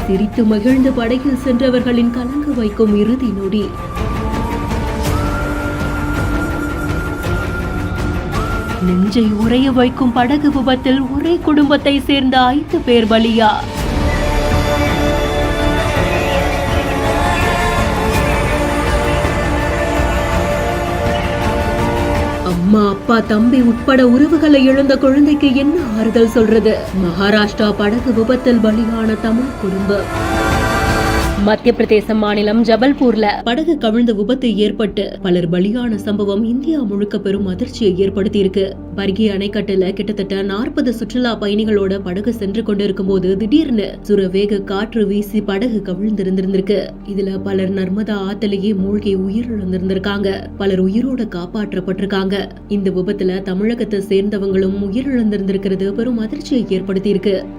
சிரித்து மகிழ்ந்து படகில் சென்றவர்களின் கலங்க வைக்கும் இறுதி நொடி. நெஞ்சை உறைய வைக்கும் படகு விபத்தில் ஒரே குடும்பத்தை சேர்ந்த 5 பேர் பலியா? அம்மா, அப்பா, தம்பி உட்பட உறவுகளை இழந்த குழந்தைக்கு என்ன ஆறுதல் சொல்றது? மகாராஷ்டிரா படகு விபத்தில் பலியான தமிழ் குடும்பம். மத்திய பிரதேச மாநிலம் ஜபல்பூர்ல படகு கவிழ்ந்த விபத்து ஏற்பட்டு பலர் பலியான சம்பவம் இந்தியா முழுக்க பெரும் அதிர்ச்சியை ஏற்படுத்தி இருக்கு. பர்கி அணைக்கட்டுல கிட்டத்தட்ட 40 சுற்றுலா பயணிகளோட படகு சென்று கொண்டிருக்கும் போது திடீர்னு சுரவேக காற்று வீசி படகு கவிழ்ந்திருந்திருக்கு. இதுல பலர் நர்மதா ஆத்திலேயே மூழ்கி உயிரிழந்திருந்திருக்காங்க. பலர் உயிரோட காப்பாற்றப்பட்டிருக்காங்க. இந்த விபத்துல தமிழகத்தை சேர்ந்தவங்களும் உயிரிழந்திருந்திருக்கிறது பெரும் அதிர்ச்சியை ஏற்படுத்தி இருக்கு.